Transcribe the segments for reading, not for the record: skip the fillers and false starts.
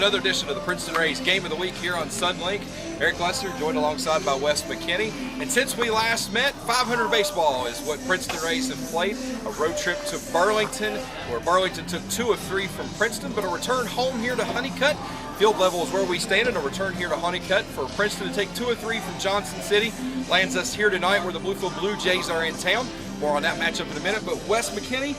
another edition of the Princeton Rays Game of the Week here on Sunlink. Eric Lester joined alongside by Wes McKinney. And since we last met, 500 baseball is what Princeton Rays have played. A road trip to Burlington, where Burlington took 2 of 3 from Princeton, but a return home here to Honeycutt. Field level is where we stand, and a return here to Honeycutt for Princeton to take 2 of 3 from Johnson City. Lands us here tonight where the Bluefield Blue Jays are in town. More on that matchup in a minute, but Wes McKinney,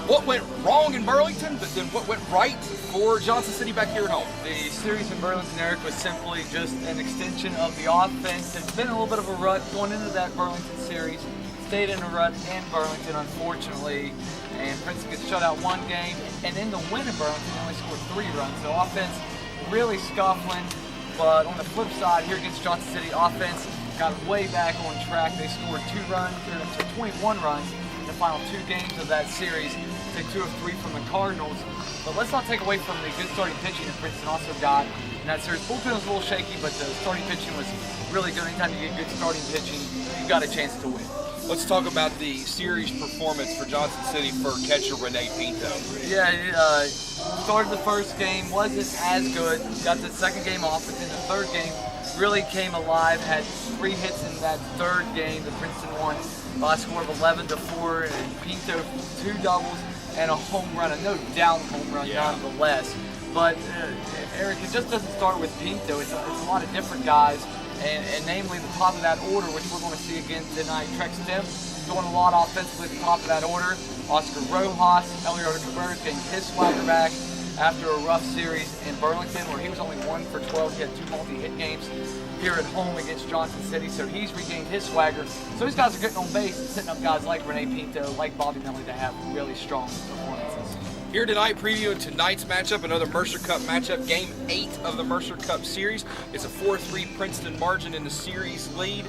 what went wrong in Burlington, but then what went right for Johnson City back here at home? The series in Burlington, Eric, was simply just an extension of the offense. It's been a little bit of a rut going into that Burlington series. Stayed in a rut in Burlington, unfortunately, and Princeton gets shut out 1 game, and in the win in Burlington, they only scored 3 runs. So offense really scuffling, but on the flip side, here against Johnson City, offense got way back on track. They scored 2 runs, they're up to 21 runs in the final 2 games of that series. Take 2 of 3 from the Cardinals. But let's not take away from the good starting pitching that Princeton also got in that series. Bullpen was a little shaky, but the starting pitching was really good. Anytime you get good starting pitching, you've got a chance to win. Let's talk about the series performance for Johnson City for catcher Rene Pinto. Yeah, started the first game, wasn't as good. Got the second game off, but then the third game really came alive. Had 3 hits in that third game. The Princeton won by a score of 11-4, and Pinto 2 doubles and a home run, a no doubt home run nonetheless. But Eric, it just doesn't start with Pinto. It's a lot of different guys. And namely the top of that order, which we're going to see again tonight. Trex Stem doing a lot offensively at the top of that order. Oscar Rojas, Eliardo Cabrera getting his swagger back after a rough series in Burlington, where he was only 1 for 12. He had 2 multi-hit games here at home against Johnson City, so he's regained his swagger. So these guys are getting on base and setting up guys like Rene Pinto, like Bobby Melly to have really strong performances. Here tonight, previewing tonight's matchup, another Mercer Cup matchup, Game 8 of the Mercer Cup Series. It's a 4-3 Princeton margin in the series lead.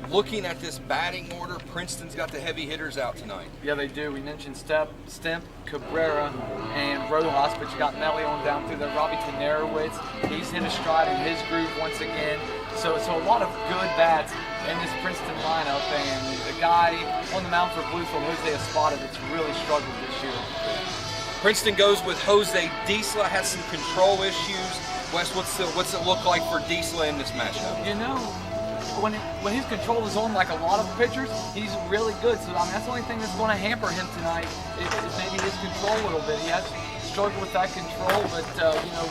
Looking at this batting order, Princeton's got the heavy hitters out tonight. Yeah, they do. We mentioned Stemp, Cabrera, and Rojas, but you got Melly on down through there. Robbie Tenerowitz, he's hit a stride in his groove once again. So a lot of good bats in this Princeton lineup, and the guy on the mound for Bluefield, Jose Espada, that's really struggled this year. Princeton goes with Jose Diesla, has some control issues. Wes, what's it look like for Diesla in this matchup? You know, when his control is on, like a lot of pitchers, he's really good. So I mean, that's the only thing that's going to hamper him tonight is maybe his control a little bit. He has struggled with that control, but you know,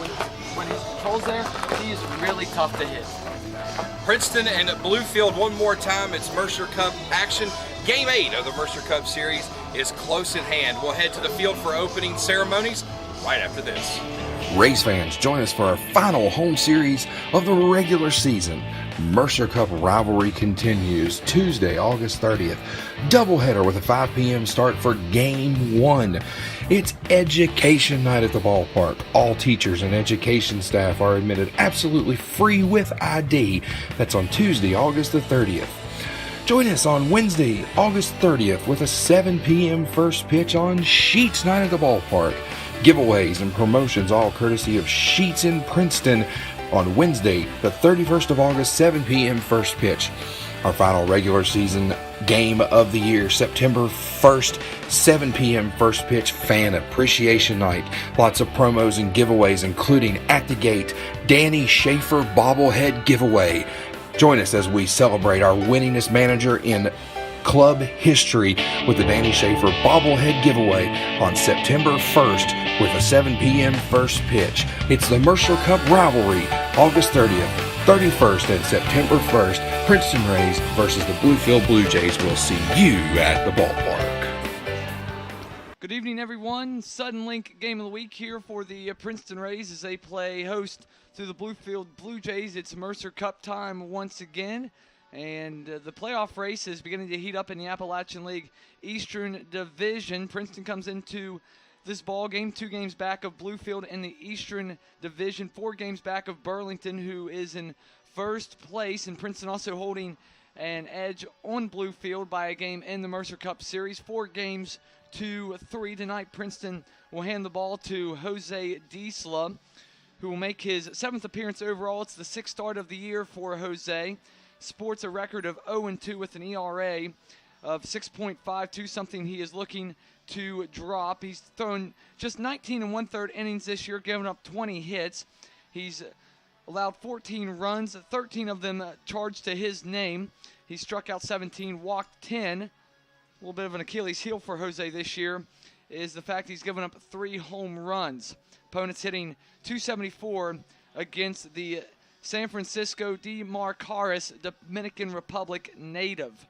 when his control's there, he is really tough to hit. Princeton and Bluefield one more time. It's Mercer Cup action. Game 8 of the Mercer Cup Series is close at hand. We'll head to the field for opening ceremonies right after this. Rays fans, join us for our final home series of the regular season. Mercer Cup rivalry continues Tuesday, August 30th. Doubleheader with a 5 p.m. start for Game 1. It's education night at the ballpark. All teachers and education staff are admitted absolutely free with ID. That's on Tuesday, August the 30th. Join us on Wednesday, August 30th with a 7 p.m. first pitch on Sheets Night at the ballpark. Giveaways and promotions all courtesy of Sheets in Princeton on Wednesday, the 31st of August, 7 p.m. first pitch. Our final regular season game of the year, September 1st, 7 p.m. first pitch, fan appreciation night. Lots of promos and giveaways, including at the gate, Danny Schaefer bobblehead giveaway. Join us as we celebrate our winningest manager in club history with the Danny Schaefer bobblehead giveaway on September 1st with a 7 p.m. first pitch. It's the Mercer Cup rivalry, August 30th, 31st, and September 1st. Princeton Rays versus the Bluefield Blue Jays. We'll see you at the ballpark. Good evening, everyone. Sudden Link Game of the Week here for the Princeton Rays as they play host to the Bluefield Blue Jays. It's Mercer Cup time once again. And the playoff race is beginning to heat up in the Appalachian League Eastern Division. Princeton comes into this ball game 2 games back of Bluefield in the Eastern Division, 4 games back of Burlington, who is in first place. And Princeton also holding an edge on Bluefield by a game in the Mercer Cup Series, 4 games to 3. Tonight, Princeton will hand the ball to Jose Diesla, who will make his 7th appearance overall. It's the 6th start of the year for Jose. Sports a record of 0-2 with an ERA of 6.52, something he is looking to drop. He's thrown just 19 and 1/3 innings this year, giving up 20 hits. He's allowed 14 runs, 13 of them charged to his name. He struck out 17, walked 10. A little bit of an Achilles heel for Jose this year is the fact he's given up 3 home runs. Opponents hitting .274 against the San Francisco de Marcaris Dominican Republic native.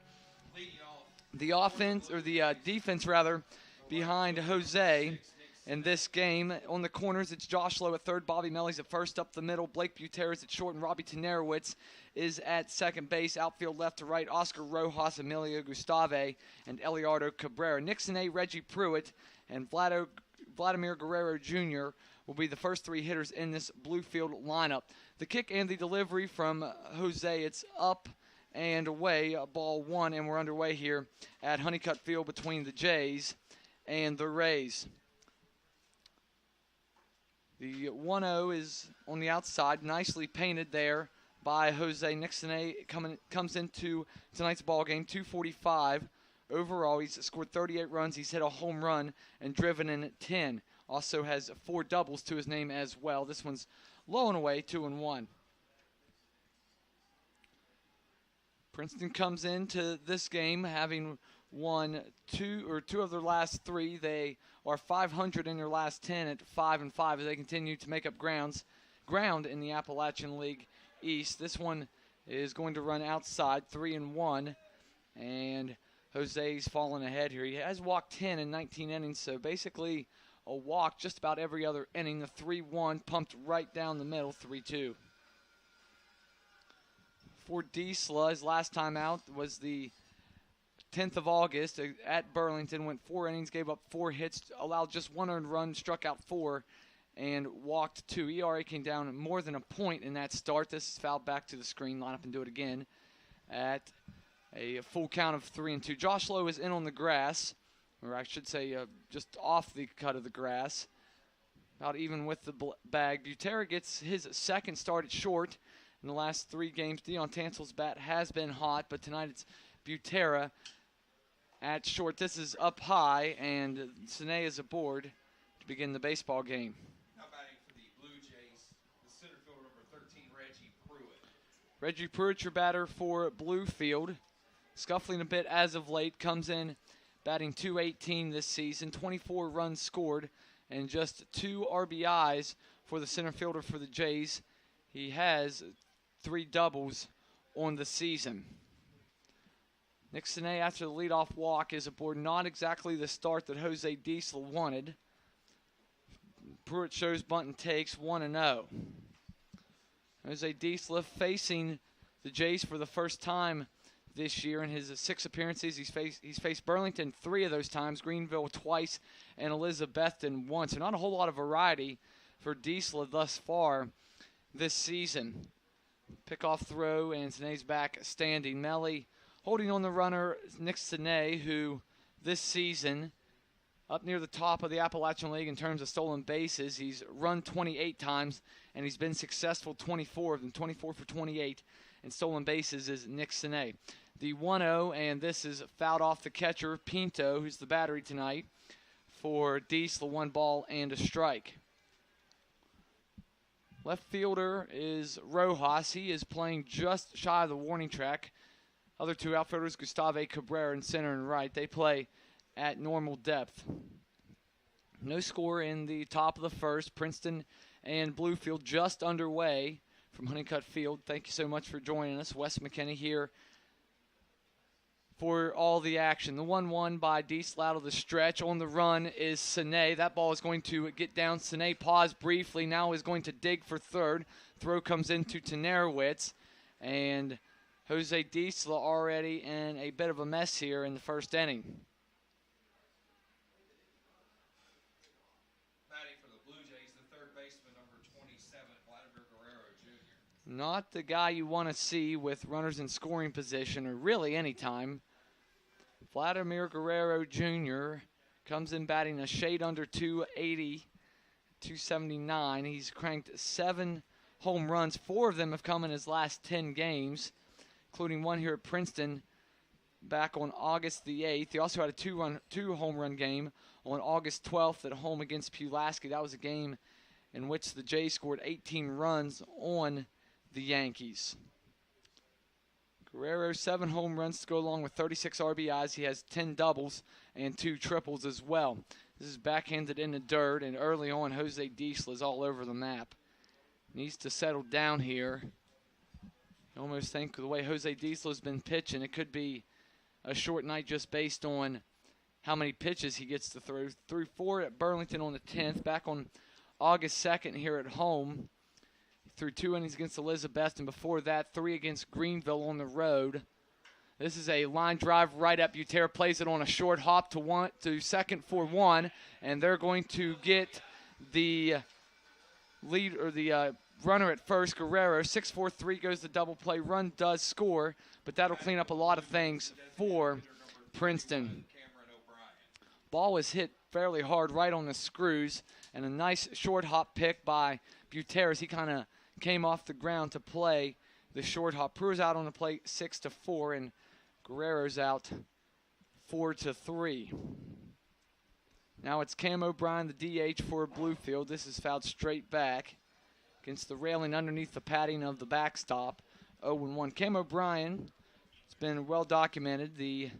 The offense, or the defense rather, behind Jose in this game. On the corners, it's Josh Lowe at third, Bobby Melly's at first. Up the middle, Blake Buterus at short, and Robbie Tenerowitz is at second base. Outfield left to right, Oscar Rojas, Emilio Gustave, and Eliardo Cabrera. Nixon A, Reggie Pruitt, and Vladimir Guerrero Jr. will be the first 3 hitters in this Bluefield lineup. The kick and the delivery from Jose, it's up and away, ball 1, and we're underway here at Honeycutt Field between the Jays and the Rays. The 1-0 is on the outside, nicely painted there by Jose. Nixon comes into tonight's ball game, 245 overall. He's scored 38 runs. He's hit a home run and driven in 10. Also has 4 doubles to his name as well. This one's low and away, 2-1. Princeton comes into this game having won two of their last 3. They are 500 in their last 10 at 5-5 as they continue to make up ground in the Appalachian League East. This one is going to run outside, 3-1, and Jose's fallen ahead here. He has walked 10 in 19 innings, so basically a walk just about every other inning. The 3-1 pumped right down the middle, 3-2. For Diesla, his last time out was the 10th of August at Burlington. Went 4 innings, gave up 4 hits, allowed just 1 earned run, struck out 4, and walked 2. ERA came down more than a point in that start. This is fouled back to the screen. Line up and do it again at a full count of 3-2. Josh Lowe is in on the grass, or I should say just off the cut of the grass, about even with the bag. Butera gets his second start at short. In the last 3 games, Dion Tansel's bat has been hot, but tonight it's Butera at short. This is up high, and Sine is aboard to begin the baseball game. Now batting for the Blue Jays, the center fielder number 13, Reggie Pruitt. Reggie Pruitt, your batter for Bluefield. Scuffling a bit as of late, comes in batting .218 this season, 24 runs scored, and just 2 RBIs for the center fielder for the Jays. He has 3 doubles on the season. Nixon A, after the leadoff walk, is aboard. Not exactly the start that Jose Diesel wanted. Pruitt shows bunt and takes, 1-0. Jose Diesel facing the Jays for the first time this year. In his 6 appearances, he's faced Burlington 3 of those times, Greenville twice, and Elizabethton once. So not a whole lot of variety for Diesel thus far this season. Pickoff throw, and Sine's back standing. Melly holding on the runner, Nick Sine, who this season, up near the top of the Appalachian League in terms of stolen bases. He's run 28 times, and he's been successful 24 of them, 24 for 28. And stolen bases is Nick Sine. The 1-0, and this is fouled off the catcher, Pinto, who's the battery tonight, for Diesel, 1 ball and a strike. Left fielder is Rojas. He is playing just shy of the warning track. Other 2 outfielders, Gustave Cabrera in center and right, they play at normal depth. No score in the top of the first. Princeton and Bluefield just underway from Honeycutt Field. Thank you so much for joining us. Wes McKinney here for all the action. The 1-1 by Diesel out of the stretch. On the run is Sine. That ball is going to get down. Sine paused briefly. Now is going to dig for third. Throw comes into Tenerowitz. And Jose Diesel already in a bit of a mess here in the first inning. Batting for the Blue Jays, the third baseman, number 27, Vladimir Guerrero Jr. Not the guy you want to see with runners in scoring position, or really any time. Vladimir Guerrero Jr. comes in batting a shade under 280, 279. He's cranked 7 home runs. 4 of them have come in his last 10 games, including one here at Princeton back on August the 8th. He also had a two home run game on August 12th at home against Pulaski. That was a game in which the Jays scored 18 runs on the Yankees. Guerrero, 7 home runs to go along with 36 RBIs. He has 10 doubles and 2 triples as well. This is backhanded in the dirt, and early on, Jose Diesel is all over the map. Needs to settle down here. You almost think the way Jose Diesel has been pitching, it could be a short night just based on how many pitches he gets to throw. Threw 4 at Burlington on the 10th. Back on August 2nd here at home, he threw 2 innings against Elizabeth, and before that, 3 against Greenville on the road. This is a line drive right at Butera, plays it on a short hop to second for 1, and they're going to get the lead, or the runner at first. Guerrero, 6-4-3 goes the double play. Run does score, but that'll clean up a lot of things for Princeton. Ball was hit fairly hard right on the screws, and a nice short hop pick by Butera. He kind of came off the ground to play the short hop. Brewer's out on the plate 6-4, and Guerrero's out 4-3. Now it's Cam O'Brien, the DH for Bluefield. This is fouled straight back against the railing underneath the padding of the backstop. 0-1. Cam O'Brien, it's been well documented, the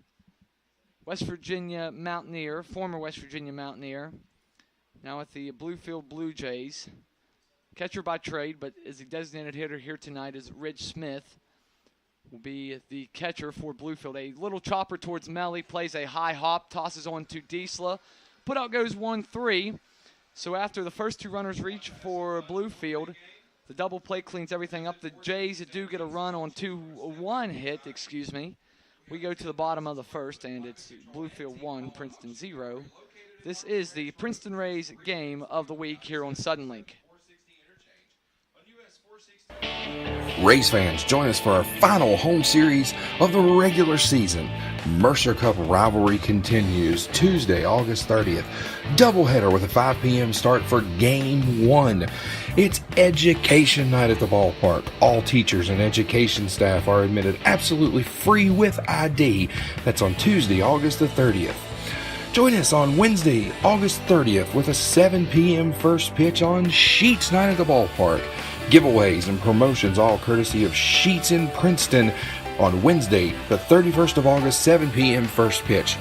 West Virginia Mountaineer, former West Virginia Mountaineer, now with the Bluefield Blue Jays. Catcher by trade, but as the designated hitter here tonight is Rich Smith. Will be the catcher for Bluefield. A little chopper towards Melly, plays a high hop, tosses on to Diesla. Put out goes 1-3. So after the first 2 runners reach for Bluefield, the double play cleans everything up. The Jays do get a run on 2-1 hit, We go to the bottom of the first, and it's Bluefield 1, Princeton 0. This is the Princeton Rays game of the week here on Suddenlink. Rays fans, join us for our final home series of the regular season. Mercer Cup rivalry continues Tuesday, August 30th. Doubleheader with a 5 p.m. start for Game 1. It's education night at the ballpark. All teachers and education staff are admitted absolutely free with ID. That's on Tuesday, August the 30th. Join us on Wednesday, August 30th with a 7 p.m. first pitch on Sheets Night at the ballpark. Giveaways and promotions all courtesy of Sheets in Princeton on Wednesday, the 31st of August, 7 p.m. first pitch.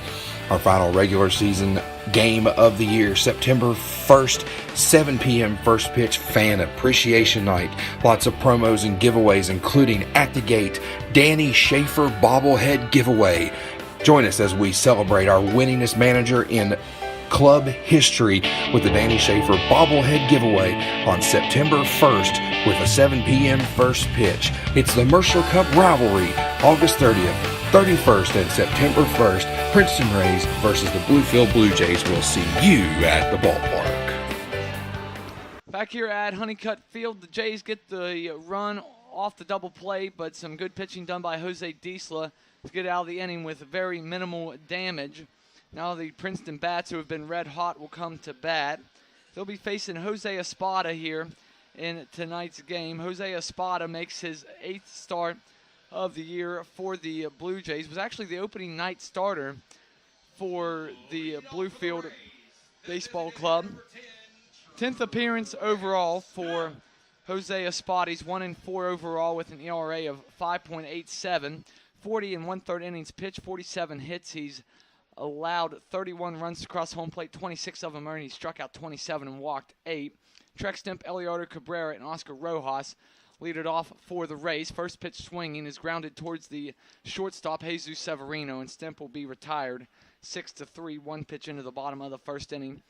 Our final regular season game of the year, September 1st, 7 p.m. first pitch, Fan Appreciation Night. Lots of promos and giveaways, including at the gate, Danny Schaefer bobblehead giveaway. Join us as we celebrate our winningest manager in club history with the Danny Schaefer bobblehead giveaway on September 1st with a 7 p.m. first pitch. It's the Mercer Cup rivalry, August 30th, 31st, and September 1st. Princeton Rays versus the Bluefield Blue Jays. We'll see you at the ballpark. Back here at Honeycutt Field, the Jays get the run off the double play, but some good pitching done by Jose Diesla to get out of the inning with very minimal damage. Now the Princeton bats, who have been red hot, will come to bat. They'll be facing Jose Espada here in tonight's game. Jose Espada makes his 8th start of the year for the Blue Jays. Was actually the opening night starter for the Bluefield Baseball Club. 10th appearance overall for Jose Espada. He's 1-4 overall with an ERA of 5.87. 40 and 1/3 innings pitched, 47 hits. He's allowed 31 runs across home plate, 26 of them earned. He struck out 27 and walked 8. Trex Stimp, Eliardo Cabrera, and Oscar Rojas lead it off for the Rays. First pitch swinging is grounded towards the shortstop, Jesus Severino, and Stimp will be retired 6-3, 1 pitch into the bottom of the first inning.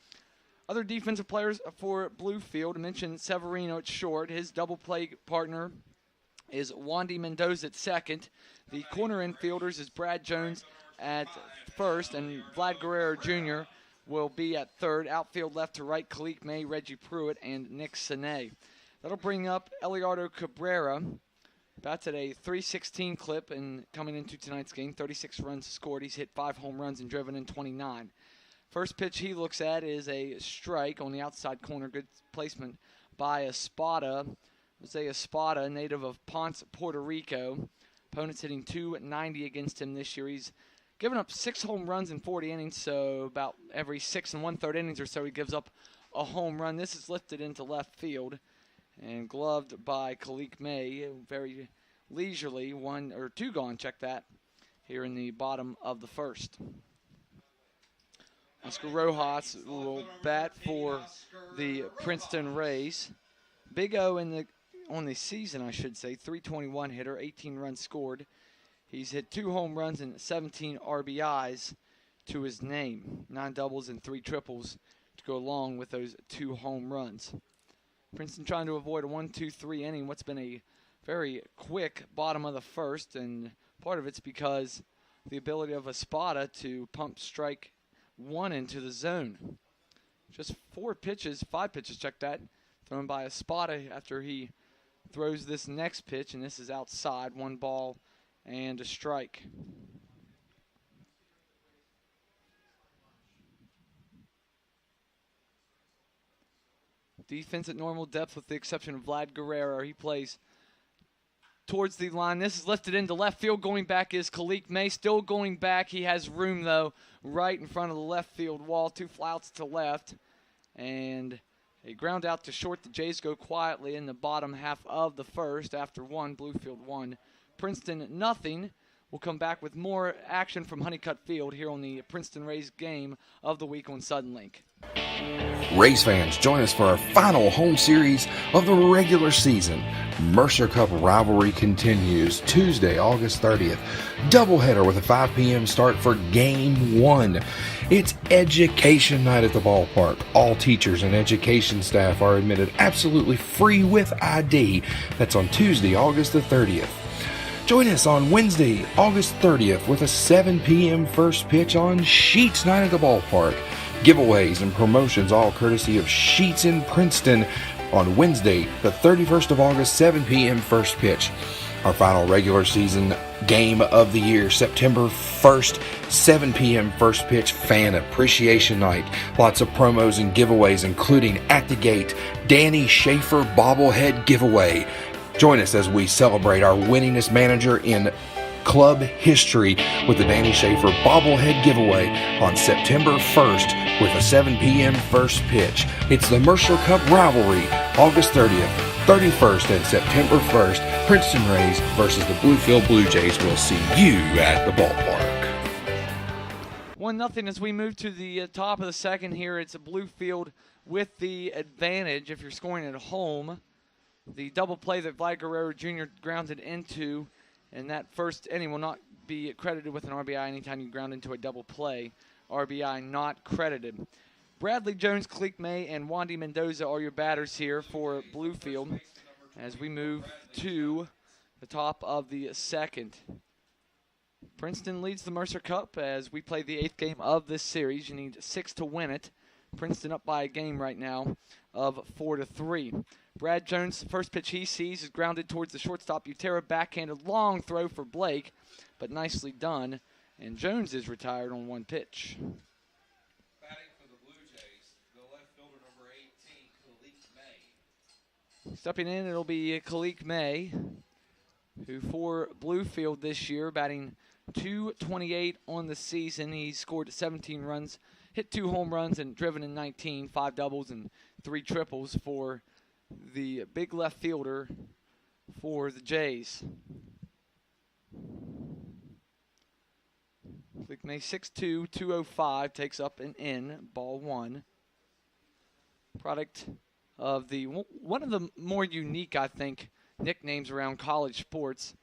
Other defensive players for Bluefield, I mentioned Severino at short. His double play partner is Wandy Mendoza at second. The corner infielders is Brad Jones at first, and Vlad Guerrero Jr. will be at third. Outfield left to right, Khalik May, Reggie Pruitt, and Nick Sine. That'll bring up Eliardo Cabrera. Bats at a .316 clip, and coming into tonight's game, 36 runs scored. He's hit 5 home runs and driven in 29. First pitch he looks at is a strike on the outside corner. Good placement by Espada. Jose Espada, native of Ponce, Puerto Rico. Opponents hitting .290 against him this year. He's given up 6 home runs in 40 innings, so about every 6 1/3 innings or so he gives up a home run. This is lifted into left field and gloved by Kalik May. Very leisurely, 1 or 2 gone. Check that here in the bottom of the first. Oscar Rojas will bat for the Princeton Rays. Big O on the season, I should say. .321 hitter, 18 runs scored. He's hit 2 home runs and 17 RBIs to his name. 9 doubles and 3 triples to go along with those 2 home runs. Princeton trying to avoid a 1-2-3 inning. What's been a very quick bottom of the first, and part of it's because the ability of Espada to pump strike 1 into the zone. Just 5 pitches, check that, thrown by Espada after he throws this next pitch, and this is outside, 1 ball and a strike. Defense at normal depth with the exception of Vlad Guerrero. He plays towards the line. This is lifted into left field. Going back is Kalik May. Still going back. He has room, though, right in front of the left field wall. 2 flouts to left. And a ground out to short. The Jays go quietly in the bottom half of the first after 1, Bluefield 1. Princeton nothing. We'll come back with more action from Honeycutt Field here on the Princeton Rays game of the week on Suddenlink. Rays fans, join us for our final home series of the regular season. Mercer Cup rivalry continues Tuesday, August 30th. Doubleheader with a 5 p.m. start for Game 1. It's education night at the ballpark. All teachers and education staff are admitted absolutely free with ID. That's on Tuesday, August the 30th. Join us on Wednesday, August 30th with a 7 p.m. first pitch on Sheets Night at the ballpark. Giveaways and promotions all courtesy of Sheets in Princeton on Wednesday, the 31st of August, 7 p.m. first pitch. Our final regular season game of the year, September 1st, 7 p.m. first pitch, Fan Appreciation Night. Lots of promos and giveaways, including at the gate, Danny Schaefer bobblehead giveaway. Join us as we celebrate our winningest manager in club history with the Danny Schaefer bobblehead giveaway on September 1st with a 7 p.m. first pitch. It's the Mercer Cup rivalry, August 30th, 31st, and September 1st. Princeton Rays versus the Bluefield Blue Jays. We'll see you at the ballpark. 1-0 as we move to the top of the second here. It's a Bluefield with the advantage if you're scoring at home. The double play that Vlad Guerrero Jr. grounded into in that first inning will not be credited with an RBI anytime you ground into a double play. RBI not credited. Bradley Jones, Kalik May, and Wandy Mendoza are your batters here for Bluefield as we move to the top of the second. Princeton leads the Mercer Cup as we play the 8th game of this series. You need 6 to win it. Princeton up by a game right now of 4-3. Brad Jones, the first pitch he sees is grounded towards the shortstop. Utera backhanded long throw for Blake, but nicely done. And Jones is retired on 1 pitch. Batting for the Blue Jays, the left fielder number 18, Kalik May. Stepping in, it'll be Kalik May, who for Bluefield this year, batting .228 on the season. He scored 17 runs, hit 2 home runs, and driven in 19, 5 doubles and 3 triples for the big left fielder for the Jays. Kalik May 6'2", 205, takes up and in, ball 1. Product of the one of the more unique, I think, nicknames around college sports.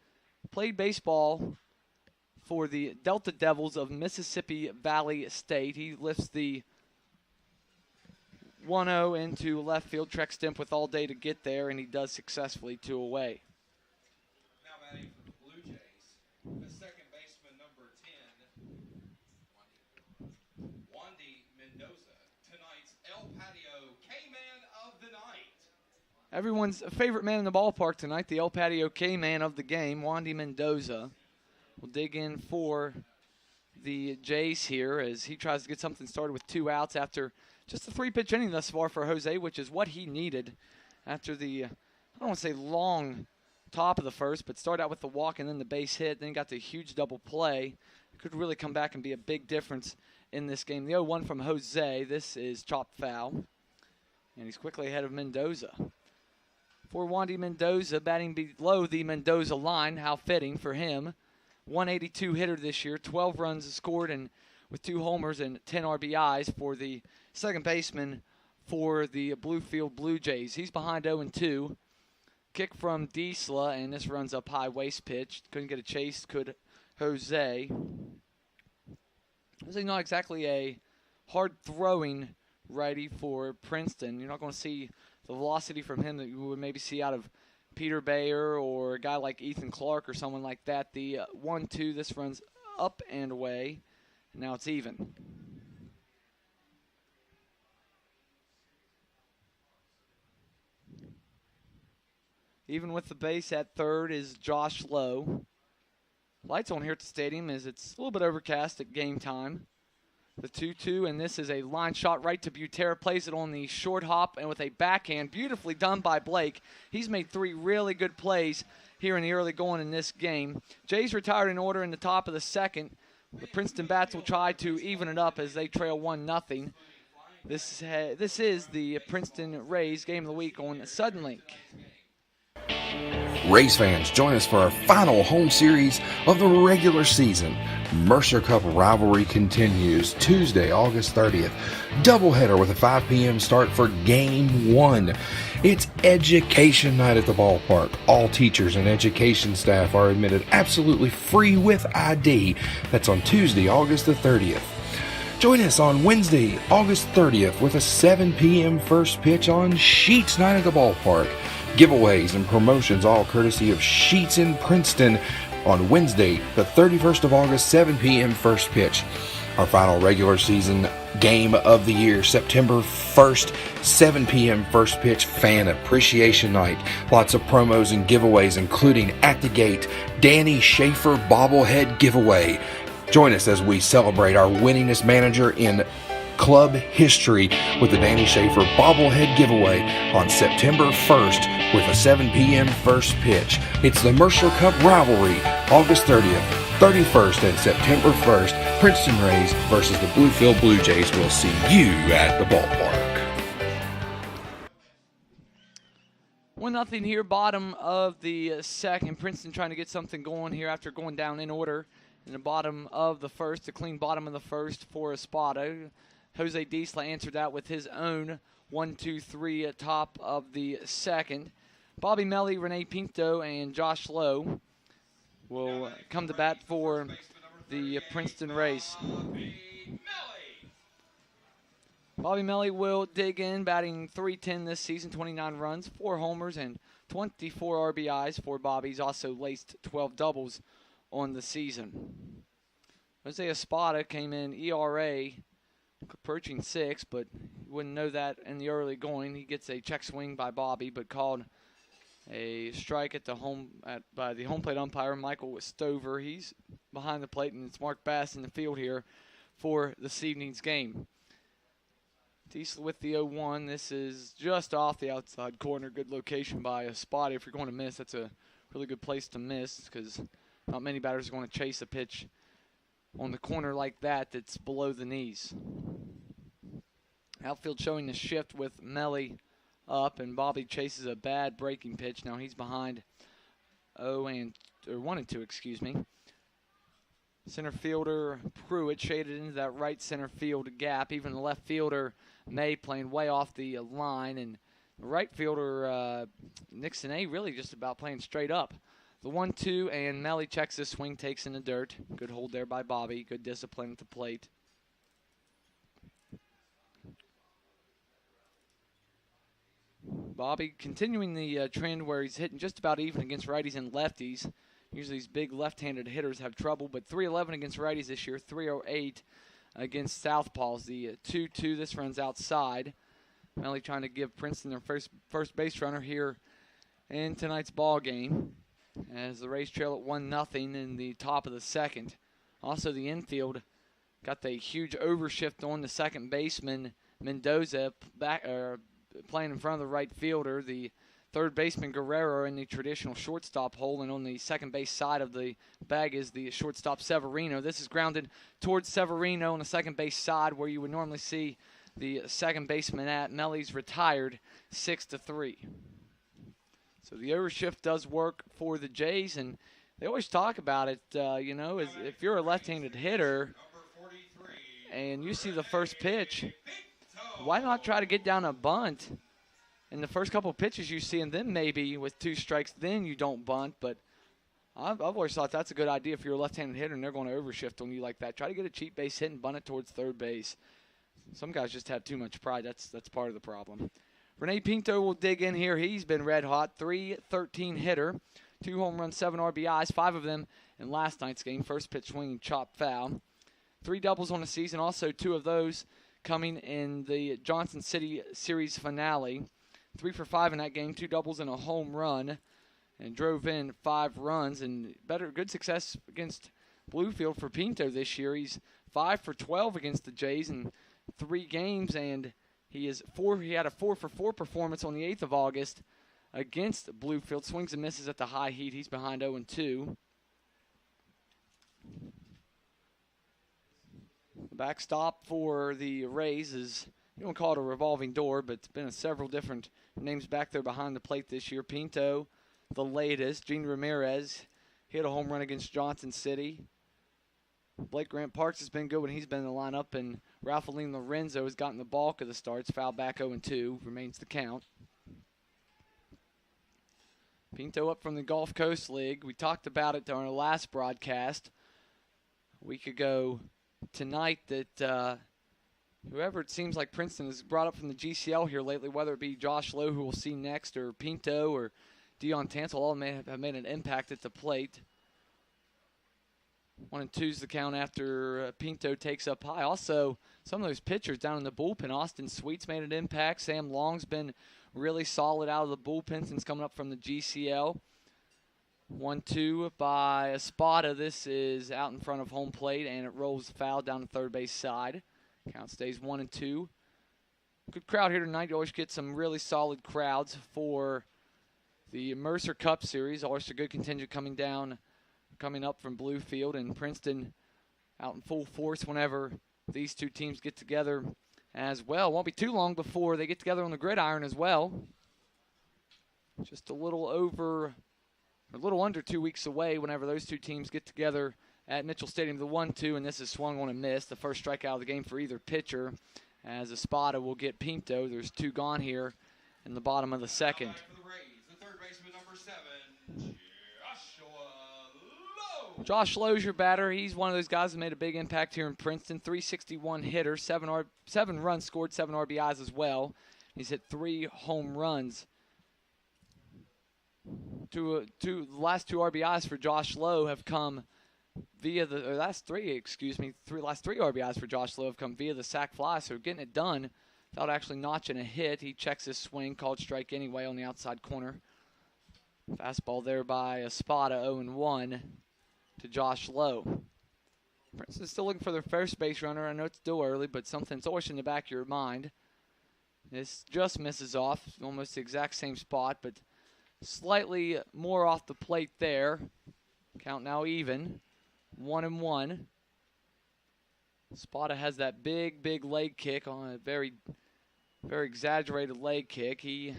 Played baseball for the Delta Devils of Mississippi Valley State. He lifts the 1-0 into left field. Trek Stimp with all day to get there, and he does successfully 2 away. Now batting for the Blue Jays, the second baseman number 10, Wandy Mendoza, tonight's El Patio K-Man of the night. Everyone's favorite man in the ballpark tonight, the El Patio K-Man of the game, Wandy Mendoza. We'll dig in for the Jays here as he tries to get something started with 2 outs after just a 3-pitch inning thus far for Jose, which is what he needed after the, I don't want to say long top of the first, but started out with the walk and then the base hit, then got the huge double play. Could really come back and be a big difference in this game. The 0-1 from Jose. This is chopped foul, and he's quickly ahead of Mendoza. For Wandy Mendoza, batting below the Mendoza line, how fitting for him. 182 hitter this year, 12 runs scored, and with 2 homers and 10 RBIs for the second baseman for the Bluefield Blue Jays. He's behind 0-2. Kick from Diesla, and this runs up high, waist pitch. Couldn't get a chase, could Jose. This is not exactly a hard-throwing righty for Princeton. You're not going to see the velocity from him that you would maybe see out of Peter Bayer or a guy like Ethan Clark or someone like that. The 1-2, this runs up and away. Now it's even. Even with the base at third is Josh Lowe. Lights on here at the stadium as it's a little bit overcast at game time. The 2-2, and this is a line shot right to Butera. Plays it on the short hop and with a backhand. Beautifully done by Blake. He's made 3 really good plays here in the early going in this game. Jays retired in order in the top of the second. The Princeton Bats will try to even it up as they trail 1-0. This is the Princeton Rays Game of the Week on Suddenlink. Rays fans, join us for our final home series of the regular season. Mercer Cup rivalry continues Tuesday, August 30th. Doubleheader with a 5 p.m. start for Game 1. It's education night at the ballpark. All teachers and education staff are admitted absolutely free with ID. That's on Tuesday, August the 30th. Join us on Wednesday, August 30th with a 7 p.m. first pitch on Sheets Night at the ballpark. Giveaways and promotions all courtesy of Sheets in Princeton on Wednesday, the 31st of August, 7 p.m. first pitch. Our final regular season game of the year, September 1st, 7 p.m. first pitch, Fan Appreciation Night. Lots of promos and giveaways, including at the gate, Danny Schaefer bobblehead giveaway. Join us as we celebrate our winningest manager in club history with the Danny Schaefer bobblehead giveaway on September 1st with a 7 p.m. first pitch. It's the Mercer Cup rivalry, August 30th, 31st, and September 1st. Princeton Rays versus the Bluefield Blue Jays. We'll see you at the ballpark. 1-0 here, bottom of the second. Princeton trying to get something going here after going down in order in the bottom of the first. A clean bottom of the first for Espada. Jose Diesla answered that with his own 1-2-3 at top of the second. Bobby Melly, Rene Pinto, and Josh Lowe will come to bat for the Princeton Rays. Bobby Melly will dig in, batting .310 this season, 29 runs, 4 homers, and 24 RBIs for Bobby. He's also laced 12 doubles on the season. Jose Espada came in ERA approaching 6, but you wouldn't know that in the early going. He gets a check swing by Bobby, but called a strike at the by the home plate umpire, Michael Stover. He's behind the plate, and it's Mark Bass in the field here for this evening's game. Diesel with the 0-1. This is just off the outside corner. Good location by Espada. If you're going to miss, that's a really good place to miss because not many batters are going to chase a pitch on the corner like that that's below the knees. Outfield showing the shift with Melly up, and Bobby chases a bad breaking pitch. Now he's behind 1-2, excuse me. Center fielder Pruitt shaded into that right center field gap. Even the left fielder May playing way off the line, and the right fielder Nixon A really just about playing straight up. The 1-2, and Melly checks his swing, takes in the dirt. Good hold there by Bobby. Good discipline at the plate. Bobby continuing the trend where he's hitting just about even against righties and lefties. Usually these big left-handed hitters have trouble, but .311 against righties this year, .308 against southpaws. The 2-2, this runs outside. Melly trying to give Princeton their first base runner here in tonight's ball game, as the Rays trail at 1-0 in the top of the second. Also, the infield got the huge overshift on the second baseman, Mendoza, playing in front of the right fielder. The third baseman Guerrero in the traditional shortstop hole, and on the second base side of the bag is the shortstop Severino. This is grounded towards Severino on the second base side where you would normally see the second baseman at. Melly's retired 6-3. So the overshift does work for the Jays, and they always talk about it, as if you're a left-handed hitter and you see the first pitch, why not try to get down a bunt in the first couple of pitches you see, and then maybe with 2 strikes, then you don't bunt. But I've always thought that's a good idea if you're a left-handed hitter and they're going to overshift on you like that. Try to get a cheap base hit and bunt it towards third base. Some guys just have too much pride. That's part of the problem. Rene Pinto will dig in here. He's been red hot. .313 hitter, 2 home runs, 7 RBIs, 5 of them in last night's game. First pitch swinging, chopped foul. 3 doubles on the season, also 2 of those coming in the Johnson City Series finale. 3 for 5 in that game, 2 doubles and a home run, and drove in 5 runs. And good success against Bluefield for Pinto this year. He's 5 for 12 against the Jays in 3 games, and he had a 4 for 4 performance on the 8th of August against Bluefield. Swings and misses at the high heat. He's behind 0-2. The backstop for the Rays is, you don't call it a revolving door, but it's been several different names back there behind the plate this year. Pinto, the latest. Gene Ramirez hit a home run against Johnson City. Blake Grant Parks has been good when he's been in the lineup, and Ralphaline Lorenzo has gotten the bulk of the starts. Foul back 0-2, remains the count. Pinto up from the Gulf Coast League. We talked about it during our last broadcast a week ago tonight that whoever it seems like Princeton has brought up from the GCL here lately, whether it be Josh Lowe, who we'll see next, or Pinto, or Dion Tansel, all may have made an impact at the plate. 1-2's the count after Pinto takes up high. Also, some of those pitchers down in the bullpen. Austin Sweet's made an impact. Sam Long's been really solid out of the bullpen since coming up from the GCL. 1-2 by Espada. This is out in front of home plate, and it rolls foul down the third base side. Count stays 1-2. Good crowd here tonight. You always get some really solid crowds for the Mercer Cup Series. Always a good contingent coming up from Bluefield, and Princeton out in full force whenever these two teams get together as well. Won't be too long before they get together on the gridiron as well. Just a little under 2 weeks away whenever those two teams get together at Mitchell Stadium. The 1-2, and this is swung on a miss. The first strikeout of the game for either pitcher, as Espada will get Pinto. There's 2 gone here in the bottom of the second. The third baseman, number 7, Josh Lowe's your batter. He's one of those guys that made a big impact here in Princeton. .361 hitter, 7 runs scored, 7 RBIs as well. He's hit 3 home runs. The last 2 RBIs for Josh Lowe have come via last 3 RBIs for Josh Lowe have come via the sac fly. So getting it done without actually notching a hit. He checks his swing, called strike anyway on the outside corner. Fastball there by Espada, 0-1. To Josh Lowe. Princeton's still looking for their first base runner. I know it's still early, but something's always in the back of your mind. This just misses off, almost the exact same spot, but slightly more off the plate there. Count now even, 1-1. Spada has that big leg kick on a very, very exaggerated leg kick. He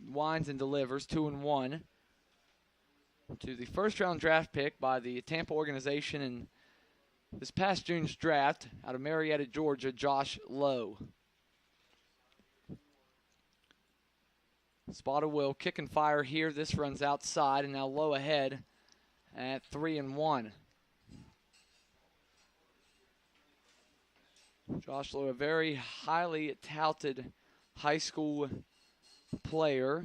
winds and delivers, 2-1. To the first-round draft pick by the Tampa organization in this past June's draft out of Marietta, Georgia, Josh Lowe. Spada will kick and fire here. This runs outside, and now Lowe ahead at 3-1. Josh Lowe, a very highly touted high school player,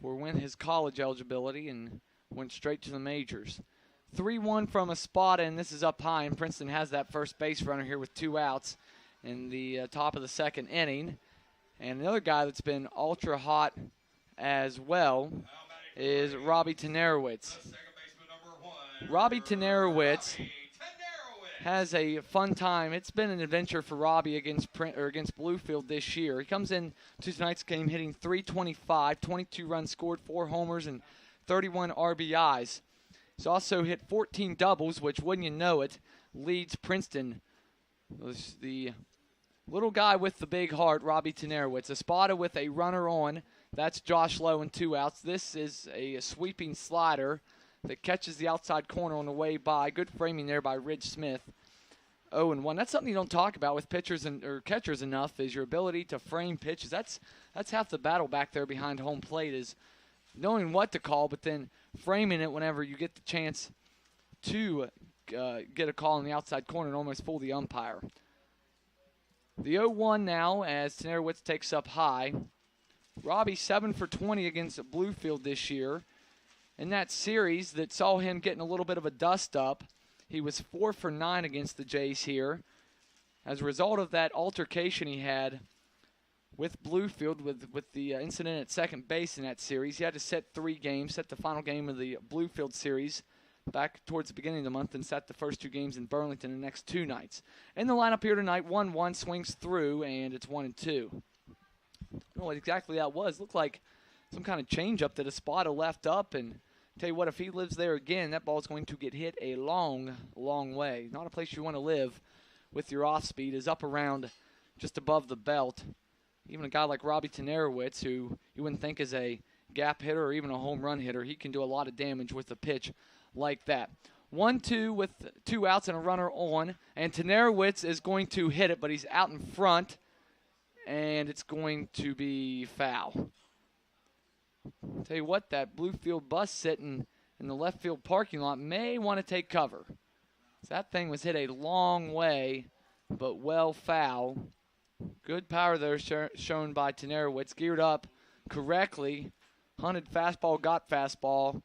or win his college eligibility and went straight to the majors. 3-1 from Espada, and this is up high, and Princeton has that first base runner here with 2 outs in the top of the second inning. And another guy that's been ultra hot as well is Robbie Tenerowitz. Robbie Tenerowitz has a fun time. It's been an adventure for Robbie against Bluefield this year. He comes in to tonight's game hitting .325, 22 runs scored, 4 homers, and 31 RBIs. He's also hit 14 doubles, which, wouldn't you know it, leads Princeton. The little guy with the big heart, Robbie Tenerowitz. A spotter with a runner on. That's Josh Lowe and 2 outs. This is a sweeping slider that catches the outside corner on the way by. Good framing there by Ridge Smith. 0-1. That's something you don't talk about with pitchers or catchers enough, is your ability to frame pitches. That's half the battle back there behind home plate, is knowing what to call, but then framing it whenever you get the chance to get a call in the outside corner and almost fool the umpire. The 0-1 now as Tenerowitz takes up high. Robbie 7 for 20 against Bluefield this year. In that series that saw him getting a little bit of a dust up, he was 4 for 9 against the Jays here. As a result of that altercation he had with Bluefield, with the incident at second base in that series, he had to set 3 games, set the final game of the Bluefield series back towards the beginning of the month, and set the first 2 games in Burlington the next 2 nights. In the lineup here tonight, 1-1 swings through, and it's 1-2. I don't know what exactly that was. Looked like some kind of changeup that Espada left up, and tell you what, if he lives there again, that ball's going to get hit a long, long way. Not a place you want to live with your off speed. Is up around just above the belt. Even a guy like Robbie Tenerowitz, who you wouldn't think is a gap hitter or even a home run hitter, he can do a lot of damage with a pitch like that. 1-2 with 2 outs and a runner on, and Tenerowitz is going to hit it, but he's out in front, and it's going to be foul. Tell you what, that Bluefield bus sitting in the left field parking lot may want to take cover. That thing was hit a long way, but well foul. Good power there shown by Tenerowitz. Geared up correctly. Hunted fastball, got fastball.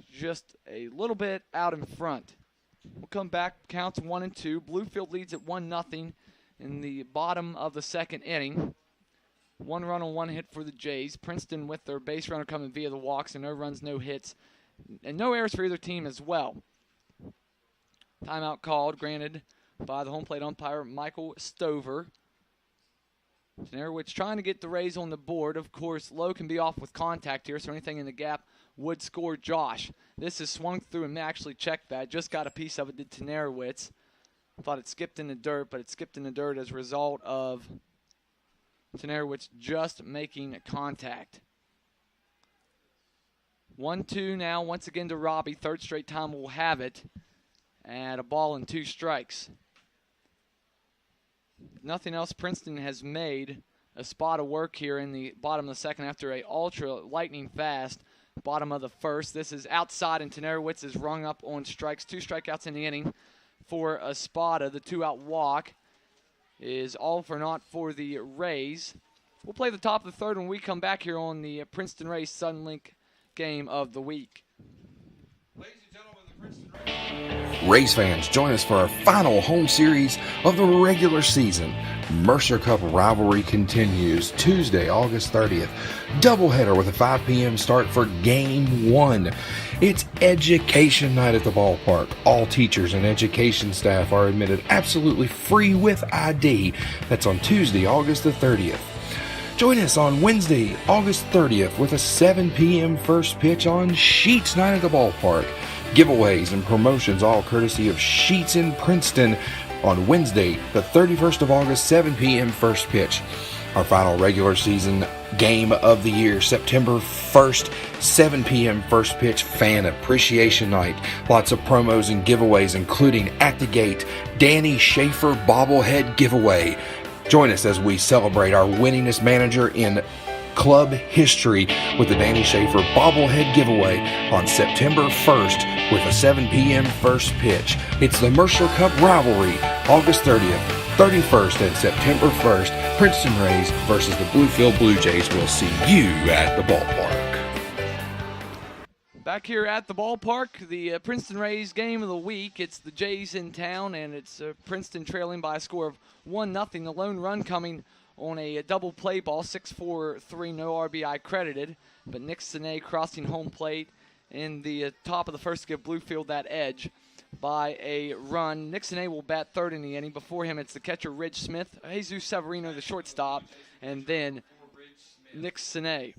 Just a little bit out in front. We'll come back, counts 1-2. Bluefield leads at 1-0 in the bottom of the second inning. 1 run on 1 hit for the Jays. Princeton with their base runner coming via the walks, and no runs, no hits, and no errors for either team as well. Timeout called, granted by the home plate umpire, Michael Stover. Tenerowitz trying to get the Rays on the board. Of course, Lowe can be off with contact here, so anything in the gap would score Josh. This is swung through and may actually check that. Just got a piece of it, did Tenerowitz. Thought it skipped in the dirt, but it skipped in the dirt as a result of Tenerowitz just making contact. 1-2 now, once again to Robbie. Third straight time we'll have it. And a ball and 2 strikes. Nothing else, Princeton has made a spot of work here in the bottom of the second after a ultra lightning fast bottom of the first. This is outside, and Tenerowitz is rung up on strikes. 2 strikeouts in the inning for Espada. The 2-out walk is all for naught for the Rays. We'll play the top of the third when we come back here on the Princeton Rays Sunlink game of the week. Ladies and gentlemen, the Princeton Rays fans, join us for our final home series of the regular season. Mercer Cup rivalry continues Tuesday, August 30th. Doubleheader with a 5 p.m. start for Game 1. It's education night at the ballpark. All teachers and education staff are admitted absolutely free with ID. That's on Tuesday, August the 30th. Join us on Wednesday, August 30th with a 7 p.m. first pitch on Sheets Night at the ballpark. Giveaways and promotions all courtesy of Sheets in Princeton on Wednesday, the 31st of August, 7 p.m. first pitch. Our final regular season game of the year, September 1st, 7 p.m. first pitch fan appreciation night. Lots of promos and giveaways, including at the gate, Danny Schaefer bobblehead giveaway. Join us as we celebrate our winningest manager in club history with the Danny Schaefer bobblehead giveaway on September 1st with a 7 p.m. first pitch. It's the Mercer Cup rivalry, August 30th, 31st, and September 1st. Princeton Rays versus the Bluefield Blue Jays. We'll see you at the ballpark. Back here at the ballpark, the Princeton Rays game of the week. It's the Jays in town, and it's Princeton trailing by a score of 1-0. The lone run coming on a double play ball, 6-4-3, no RBI credited. But Nick Sine crossing home plate in the top of the first to give Bluefield that edge. by a run. Nick Sine will bat third in the inning. Before him, it's the catcher, Ridge Smith, Jesus Severino, the shortstop, and then Nick Sine.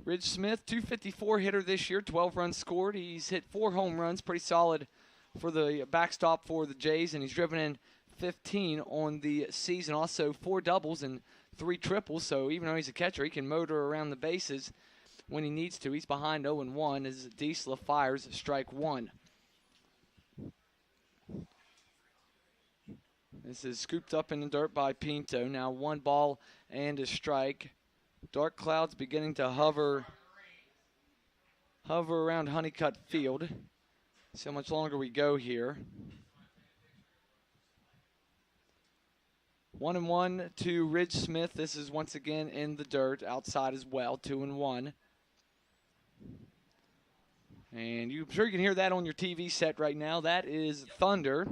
Ridge Smith, 254 hitter this year, 12 runs scored. He's hit 4 home runs, pretty solid for the backstop for the Jays, and he's driven in 15 on the season. Also 4 doubles and 3 triples, so even though he's a catcher, he can motor around the bases when he needs to. He's behind 0-1 as Diesla fires strike 1. This is scooped up in the dirt by Pinto. Now 1 ball and a strike. Dark clouds beginning to hover around Honeycutt Field. See how much longer we go here. 1-1 to Ridge Smith. This is once again in the dirt, outside as well, 2-1. And I'm sure you can hear that on your TV set right now. That is thunder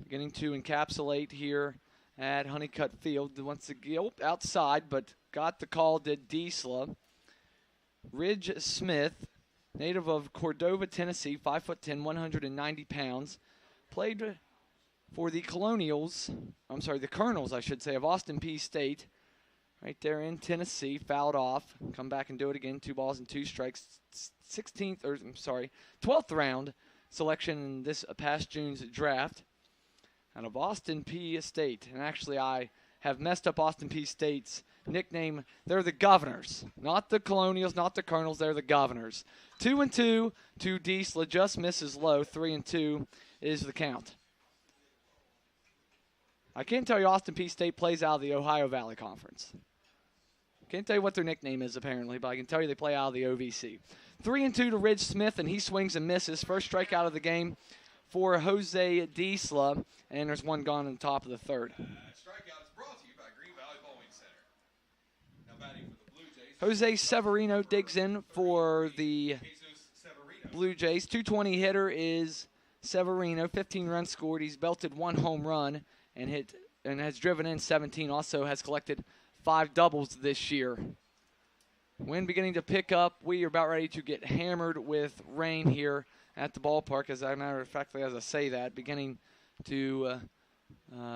beginning to encapsulate here at Honeycutt Field. Once again, outside, but got the call, did Diesla. Ridge Smith, native of Cordova, Tennessee, 5'10", 190 pounds. Played for the Colonels, I should say, of Austin Peay State. Right there in Tennessee, fouled off. Come back and do it again. 2 balls and 2 strikes. 12th round selection in this past June's draft. Out of Austin Peay State. And actually, I have messed up Austin Peay State's nickname. They're the Governors. Not the Colonials, not the Colonels. They're the Governors. 2-2 to Diesla. Just misses low. 3-2 is the count. I can't tell you Austin Peay State plays out of the Ohio Valley Conference. Can't tell you what their nickname is, apparently, but I can tell you they play out of the OVC. 3-2 to Ridge Smith, and he swings and misses. First strikeout of the game for Jose Diesla, and there's 1 gone on the top of the 3rd. Strikeout is brought to you by Green Valley Bowling Center. Now batting for the Blue Jays. Jose Severino digs in for the Blue Jays. 220 hitter is Severino, 15 runs scored. He's belted 1 home run and has driven in 17. Also has collected 5 doubles this year. Wind beginning to pick up. We are about ready to get hammered with rain here at the ballpark. As a matter of fact, as I say that, beginning to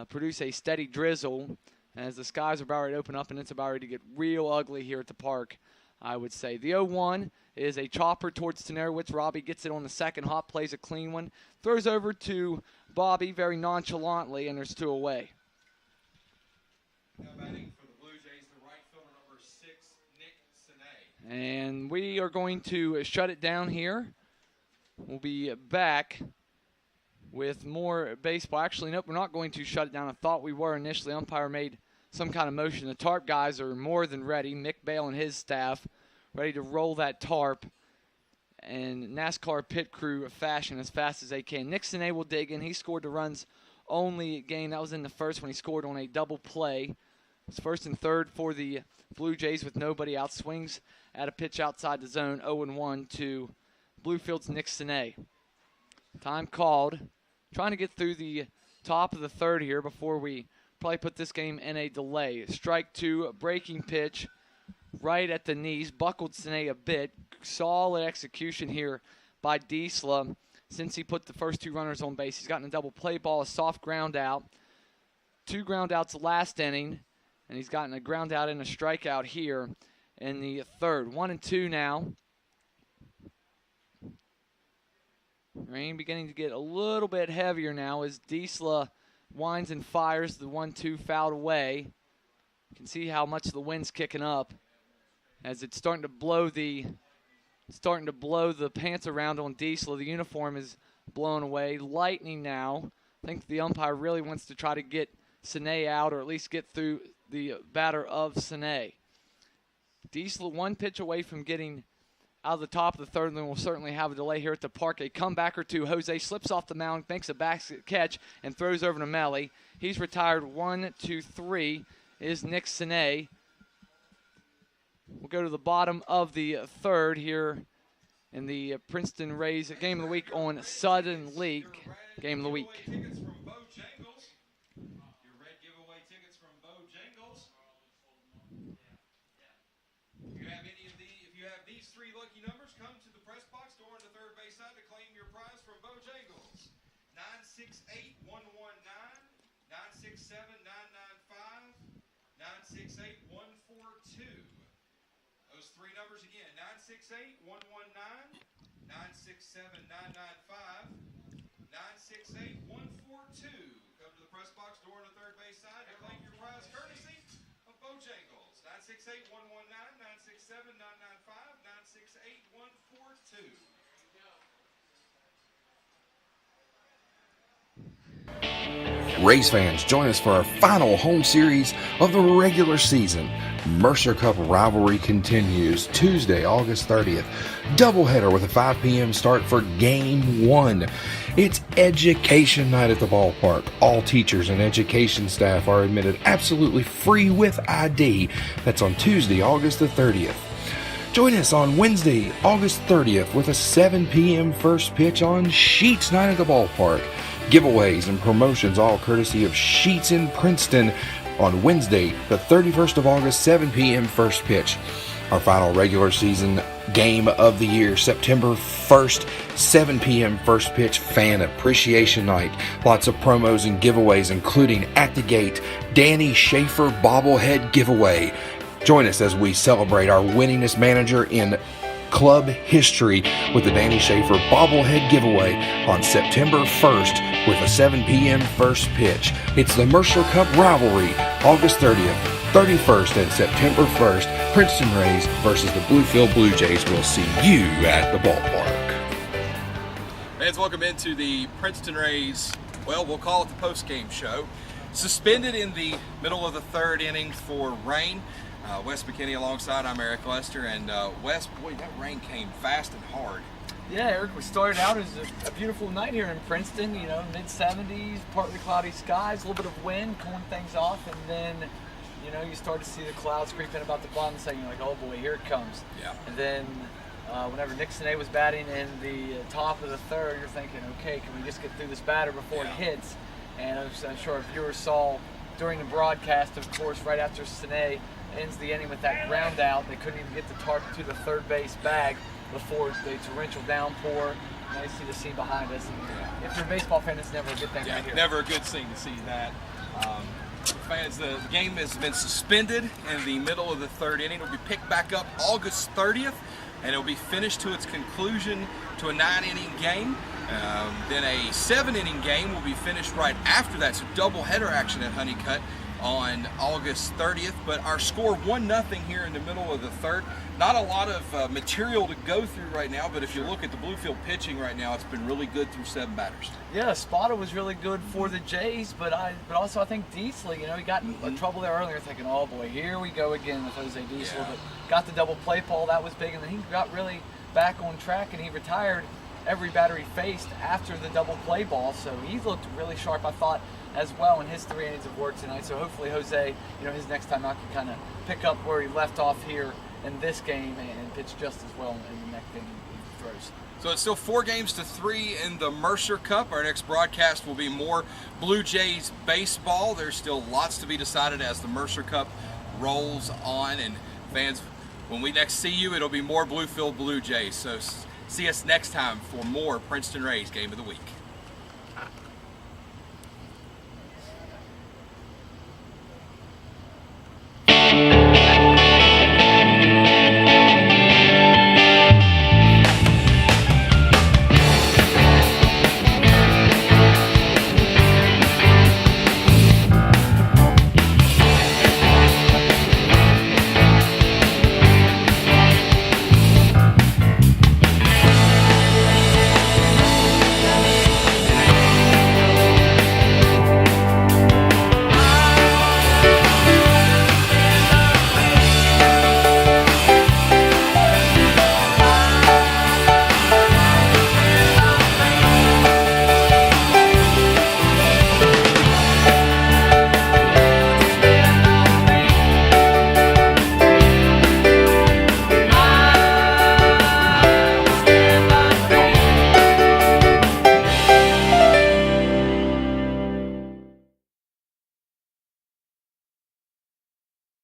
produce a steady drizzle as the skies are about ready to open up, and it's about ready to get real ugly here at the park, I would say. The 0-1 is a chopper towards Tenerowitz. Robbie gets it on the second hop, plays a clean one, throws over to Bobby very nonchalantly, and there's 2 away. Now batting for the Blue Jays, the right fielder number 6, Nick Sine. And we are going to shut it down here. We'll be back with more baseball. Actually, nope, we're not going to shut it down. I thought we were initially. Umpire made some kind of motion. The tarp guys are more than ready. Mick Bale and his staff ready to roll that tarp in NASCAR pit crew fashion as fast as they can. Nick Sine will dig in. He scored the runs only game. That was in the first when he scored on a double play. It's 1st and 3rd for the Blue Jays with nobody out. Swings at a pitch outside the zone. 0-1 to Bluefield's Nick Sine. Time called. Trying to get through the top of the 3rd here before we probably put this game in a delay. Strike 2, breaking pitch right at the knees. Buckled Sine a bit. Solid execution here by Diesla since he put the first 2 runners on base. He's gotten a double play ball, a soft ground out. 2 ground outs last inning, and he's gotten a ground out and a strikeout here in the 3rd. 1-2 now. Rain beginning to get a little bit heavier now as Diesla winds and fires the 1-2 fouled away. You can see how much the wind's kicking up as it's starting to blow the pants around on Diesla. The uniform is blown away. Lightning now. I think the umpire really wants to try to get Sine out or at least get through the batter of Sine. Diesla 1 pitch away from getting out of the top of the 3rd, and then we'll certainly have a delay here at the park. A comeback or 2. Jose slips off the mound, makes a basket catch, and throws over to Melly. He's retired. 1-2-3 is Nick Sine. We'll go to the bottom of the 3rd here in the Princeton Rays Game of the Week on Sudden League. Game of the Week. Tickets from Bojangles. Your red giveaway tickets from Bojangles. If you have these 3 lucky numbers, come to the press box door on the 3rd base side to claim your prize from Bojangles. 968-119, 967-995, 968-142. Those three numbers again, 968-119, 967-995, 968-142. Come to the press box door on the third base side to claim your prize courtesy of Bojangles. 968-119, 967-995, 968-142. Rays fans, join us for our final home series of the regular season. Mercer Cup rivalry continues Tuesday, August 30th. Doubleheader with a 5 p.m. start for Game 1. It's education night at the ballpark. All teachers and education staff are admitted absolutely free with ID. That's on Tuesday, August the 30th. Join us on Wednesday, August 30th with a 7 p.m. first pitch on Sheets Night at the ballpark. Giveaways and promotions all courtesy of Sheets in Princeton on Wednesday, the 31st of August, 7 p.m. first pitch. Our final regular season game of the year, September 1st, 7 p.m. first pitch, Fan Appreciation Night. Lots of promos and giveaways, including at the gate, Danny Schaefer bobblehead giveaway. Join us as we celebrate our winningest manager in club history with the Danny Schaefer bobblehead giveaway on September 1st with a 7 p.m. first pitch. It's the Mercer Cup rivalry, August 30th, 31st, and September 1st. Princeton Rays versus the Bluefield Blue Jays. We'll see you at the ballpark. Fans, welcome into the Princeton Rays, well, we'll call it the post-game show. Suspended in the middle of the third inning for rain. Wes McKinney alongside, I'm Eric Lester, and Wes, boy, that rain came fast and hard. Yeah, Eric, we started out as a beautiful night here in Princeton, you know, mid-70s, partly cloudy skies, a little bit of wind, cooling things off, and then, you know, you start to see the clouds creeping about the bottom of the second, you're like, oh boy, here it comes. Yeah. And then whenever Nixon A was batting in the top of the third, you're thinking, okay, can we just get through this batter before it hits? And I'm sure our viewers saw during the broadcast, of course, right after Sine ends the inning with that ground out. They couldn't even get the target to the third base bag before the torrential downpour. Now you see the scene behind us. And if you're a baseball fan, it's never a good thing right here. Never a good scene to see that. Fans, the game has been suspended in the middle of the third inning. It'll be picked back up August 30th, and it'll be finished to its conclusion to a 9-inning game. Then a 7-inning game will be finished right after that. So doubleheader action at Honeycutt on August 30th, but our score 1-0 here in the middle of the third. Not a lot of material to go through right now, but if you look at the Bluefield pitching right now, it's been really good through 7 batters. Yeah, Spada was really good for the Jays, but also I think Diesel, you know, he got in trouble there earlier, thinking, oh boy, here we go again with Jose Diesel, but got the double play ball, that was big, and then he got really back on track, and he retired every batter he faced after the double play ball, so he looked really sharp, I thought, as well in his 3 innings of work tonight. So hopefully Jose, you know, his next time out can kind of pick up where he left off here in this game and pitch just as well in the next game he throws. So it's still 4-3 in the Mercer Cup. Our next broadcast will be more Blue Jays baseball. There's still lots to be decided as the Mercer Cup rolls on. And fans, when we next see you, it'll be more Bluefield Blue Jays. So see us next time for more Princeton Rays Game of the Week.